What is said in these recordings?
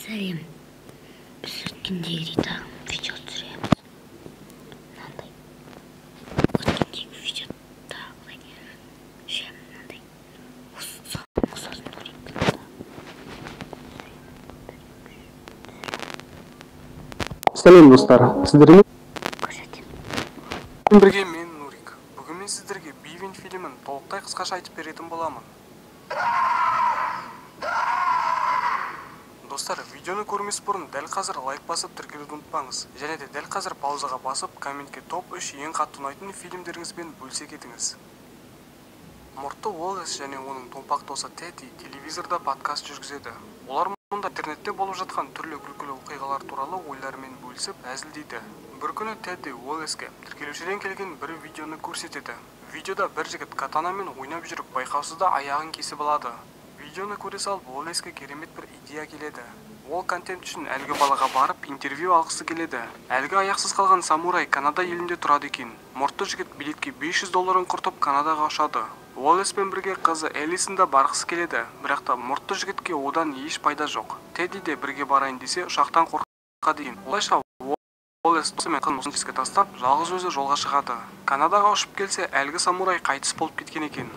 Сәлем. Біз өткендегі видео түсіреміз. Мынандай. Өткендегі видеода мынандай. Сосын көрейік. Сәлем достар, сіздермен Бірге мен Нурик. Бүгін мен сіздерге Бивен фильмін толықтай қысқаша айтып беретін боламын. Достар, видеоны көрмес бұрын дәл қазір лайк басып тіркелуді ұмытпаңыз. Және де дәл қазір паузаға басып комментке топ 3 ең қатты ұнайтын фильмдеріңізбен бөлісе кетіңіз. Мұртты Уоллес және оның томпақ досы Тедди телевизорда подкаст жүргізеді. Олар мұнда интернетте болып жатқан түрлі күлкілі оқиғалар туралы ойларымен бөлісіп әзілдейді. Бір күні Тедди Уоллеске тіркелушіден келген бір видеоны көрсетеді. Видеода бір жігіт катанамен ойнап жүріп байқаусызда аяғын кесіп алады. Видеоны көре салып Уоллеске керемет бір идея келеді. Ол контент үшін әлгі балаға барып интервью алғысы келеді. Әлгі аяқсыз қалған самурай Канада елінде тұрады екен. Мұртты жігіт билетке $500 құртып Канадаға ұшады. Уоллеспен бірге қызы Элисон да барғысы келеді, бірақ та мұртты жігітке одан еш пайда жоқ. Тедди де бірге барайын десе ұшақтан қорқады екен. Олайша Уоллес досы мен қызын жерге тастап, жалғыз өзі жолға шығады. Канадаға ұшып келсе, әлгі самурай қайтыс болып кеткен екен.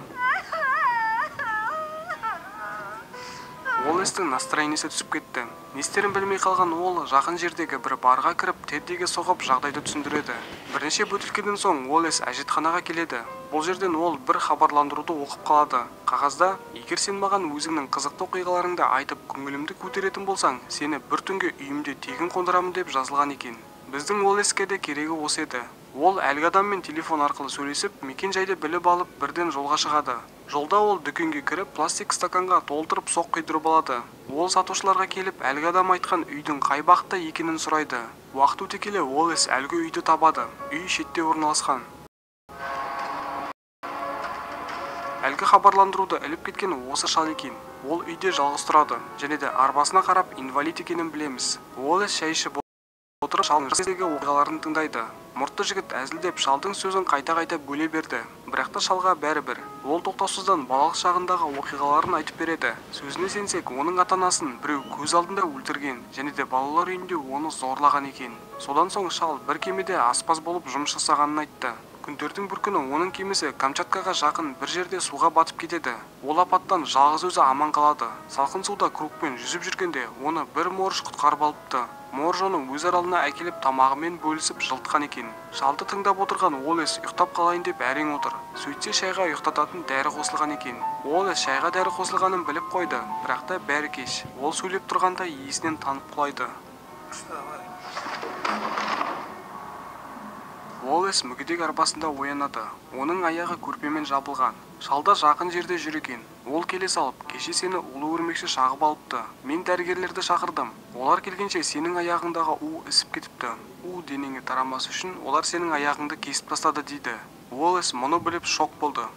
Уоллестің настроениесі түсіп кетті. Не істерін білмей қалған ол жақын жердегі бір барға кіріп, Теддиге соғып жағдайды түсіндіреді. Бірнеше бөтелкеден соң Уоллес әжетханаға келеді. Бұл жерден ол бір хабарландыруды оқып қалады. Қағазда: егер сен маған өзіңнің қызықты оқиғаларыңды айтып көңілімді көтеретін болсаң, сені бір түнге үйімде тегін қондырамын деп жазылған екен. Біздің Уоллеске де керегі осы еді. Ол әлгі адаммен телефон арқылы сөйлесіп, мекен жайды біліп алып, бірден жолға шығады. Жолда ол дүкенге кіріп, пластик стаканға толтырып соқ құйдырып алады. Ол сатушыларға келіп, әлгі адам айтқан үйдің қай бағытта екенін сұрайды. Уақыт өте келе Уоллес әлгі үйді табады. Үй шетте орналасқан. Әлгі хабарландыруды іліп кеткен осы шал екен. Ол үйде жалғыз тұрады, және де арбасына қарап инвалид екенін білеміз. Уоллес шай ішіп отырып шалдың жастегі оқиғаларын тыңдайды. Мұртты жігіт әзілдеп шалдың сөзін қайта-қайта бөле берді. Бірақ та шалға бәрібір. Ол тоқтаусыздан балалық шағындағы оқиғаларын айтып береді. Сөзіне сенсек, оның ата-анасын біреу көз алдында өлтірген, және де балалар үйінде оны зорлаған екен. Содан соң шал бір кемеде аспаз болып жұмыс жасағанын айтты. Күндердің бір күні оның кемесі Камчаткаға жақын бір жерде суға батып кетеді. Ол апаттан жалғыз өзі аман қалады. Салқын суда кругпен жүзіп жүргенде оны бір морж құтқарып алыпты. Морж оны өз аралына әкеліп тамағымен бөлісіп жылытқан екен. Шалды тыңдап отырған Уоллес ұйықтап қалайын деп әрең отыр. Сөйтсе шайға ұйықтататын дәрі қосылған екен. Уоллес шайға дәрі қосылғанын біліп қойды, бірақ та бәрі кеш. Ол сөйлеп тұрғанда есінен танып құлайды. Уоллес мүгедек арбасында оянады. Оның аяғы көрпемен жабылған. Шалда жақын жерде жүр екен. Ол келе салып, кеше сені улы өрмекші шағып алыпты. Мен дәрігерлерді шақырдым. Олар келгенше сенің аяғыңдағы у ісіп кетіпті. У денеңе тарамас үшін олар сенің аяғыңды кесіп тастады дейді. Уоллес мұны біліп шок болды.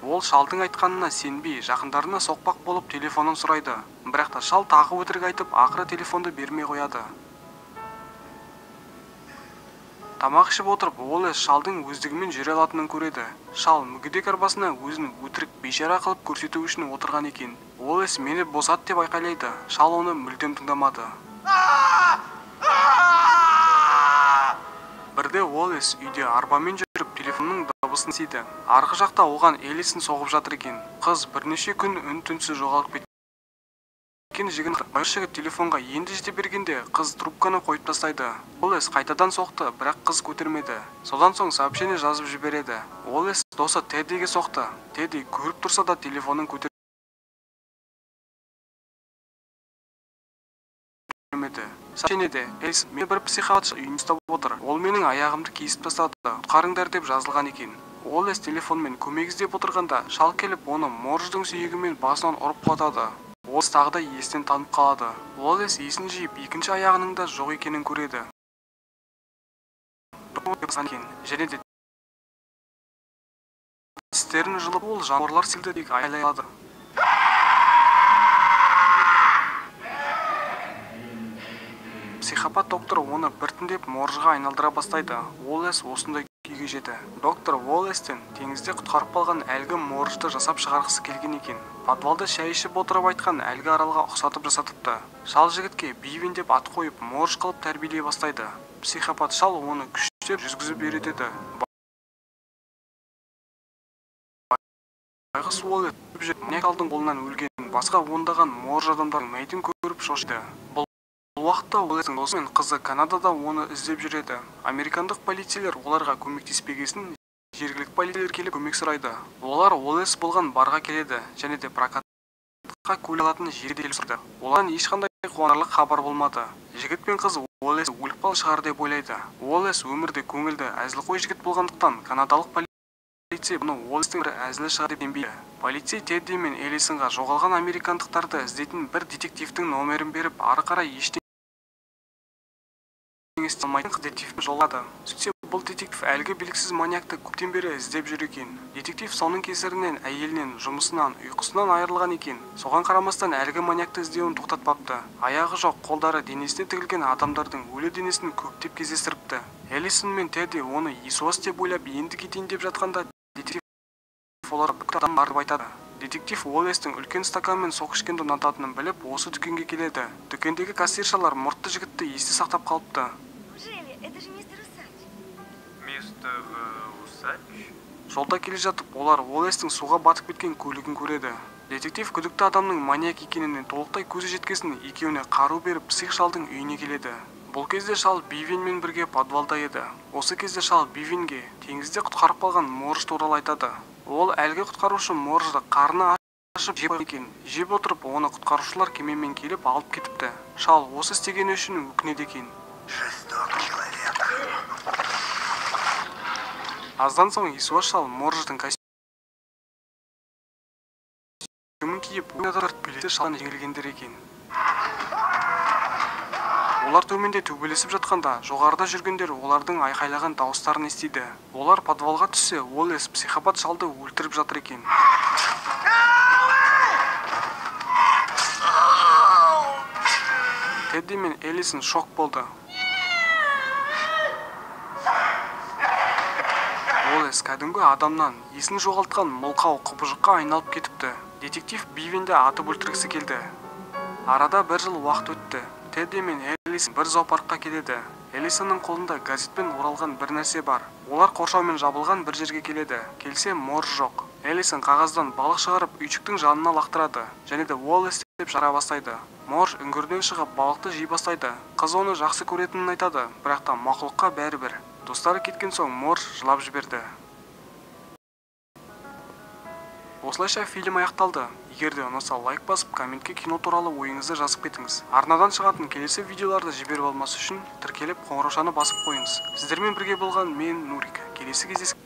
Ол шалдың айтқанына сенбей, жақындарына соқпақ болып телефонын сұрайды. Бірақ та шал тағы өтірік айтып, ақыры телефонды бермей қояды. Тамақ ішіп отырып, Уоллес шалдың өздігімен жүре алатынын көреді. Шал мүгедек арбасына өзін өтірік бейшара қылып көрсету үшін отырған екен. Уоллес мені босат деп айқайлайды. Шал оны мүлдем тыңдамады. Бірде Уоллес үйде арбамен жүріп телефонның дыбысын естиді. Арғы жақта оған Элисон соғып жатыр екен. Қыз бірнеше күн үн-түнсіз жоғалып кеткен. Жігіт телефонға енді жете бергенде қыз трубканы қойып тастайды. Уоллес қайтадан соқты, бірақ қыз көтермеді. Содан соң сообщение жазып жібереді. Уоллес досы Теддиге соқты. Тедди көріп тұрса да телефонын көтермеді. Сообщениеде: "Элис, мен бір психиатр үйін ұстап отыр. Ол менің аяғымды кесіп тастады. Құтқарыңдар" деп жазылған екен. Уоллес телефонмен көмек іздеп отырғанда шал келіп оны морждың сүйегімен басынан ұрып құлатады. Уоллес тағы да есінен танып қалады. Уоллес есін жиып, екінші аяғының да жоқ екенін көреді. Және де тістерін жұлып, ол жануарлар секілді тек айқайлай алады. Психопат доктор оны біртіндеп моржға айналдыра бастайды. Уоллес осындай күйге жетті. Доктор Уоллестен теңізде құтқарып қалған әлгі моржды жасап шығарғысы келген екен. Подвалда шай ішіп отырып айтқан әлгі аралға ұқсатып жасатыпты. Шал жігітке Бивен деп ат қойып морж қылып тәрбиелей бастайды. Психопат шал оны күштеп жүргізіп үйретеді. Байғұс Уоллест шалдың қолынан өлген басқа ондаған морж адамдардың мәйітін көріп шошиды. Бұл уақытта Уоллестің досы мен қызы Канадада оны іздеп жүреді. Американдық полицейлер оларға көмектеспегесін жергілікті полицейлер келіп көмек сұрайды. Олар Уоллест болған барға келеді және де прокатқа көлік алатын жерге келіп тұрды. Олардан ешқандай қуанарлық хабар болмады. Жігіт пен қыз Уоллест өліп қалған шығар деп ойлайды. Уоллест өмірде көңілді, әзілқой жігіт болғандықтан канадалық полицей бұны Уоллесттің бір әзілі шығар деп сенбейді. Полицей Тедди мен Элисонға жоғалған американдықтарды іздейтін бір детективтің номерін беріп, ары қарай ештеңе істемейтін детективті жолдады. Сөйтсе, бұл детектив әлгі белгісіз маньякты көптен бері іздеп жүр екен. Детектив соның кесірінен әйелінен, жұмысынан, ұйқысынан айырылған екен. Соған қарамастан әлгі маньякты іздеуін тоқтатпапты. Аяғы жоқ, қолдары денесіне тігілген адамдардың өлі денесін көптеп кездестіріпті. Элисон мен Тедди оны Иисус деп ойлап енді кетейін деп жатқанда, детектив олар бүкіл адам барып айтады. Детектив Уоллестің үлкен стаканмен сок ішкенді ұнататынын біліп, осы дүкенге келеді. Дүкендегі кассиршалар мұртты жігітті есте сақтап қалыпты. Мистер Усач? Жолда келе жатып, олар Уоллестің суға батып кеткен көлігін көреді. Детектив күдікті адамның маньяк екенінен толықтай көзі жеткесін екеуіне қару беріп псих шалдың үйіне келеді. Бұл кезде шал Бивенмен бірге подвалда еді. Осы кезде шал Бивенге теңізде құтқарып қалған морж туралы айтады. Ол әлгі құтқарушы моржды қарны ашып жеп екен. Жеп отырып, оны құтқарушылар кемемен келіп алып кетіпті. Шал осы істегені үшін өкінеді екен. Аздан соң Иисус шал морждың костюмін киіп, билеті шалдан жеңілгендер екен. Олар төменде төбелесіп жатқанда, жоғарыда жүргендер олардың айқайлаған дауыстарын естиді. Олар подвалға түссе, Уоллест психопат шалды өлтіріп жатыр екен. Тедди мен Элисон шок болды. Уоллест кәдімгі адамнан есін жоғалтқан мылқау құбыжыққа айналып кетіпті. Детектив Бивенді атып өлтіргісі келді. Арада бір жыл уақыт өтті. Тедди мен Элисон бір зоопаркқа келеді. Элисонның қолында газетпен оралған бір нәрсе бар. Олар қоршаумен жабылған бір жерге келеді. Келсе морж жоқ. Элисон қағаздан балық шығарып үйшіктің жанына лақтырады және де Уоллест деп жара бастайды. Морж үңгірден шығып балықты жей бастайды. Қыз оны жақсы көретінін айтады, бірақ та мақұлыққа бәрібір. Достары кеткен соң морж жылап жіберді. Осылайша фильм аяқталды. Егер де ұнаса лайк басып, комментке кино туралы ойыңызды жазып кетіңіз. Арнадан шығатын келесі видеоларды жіберіп алмас үшін тіркеліп қоңыраушаны басып қойыңыз. Сіздермен бірге болған мен Нурик. Келесі кездесіп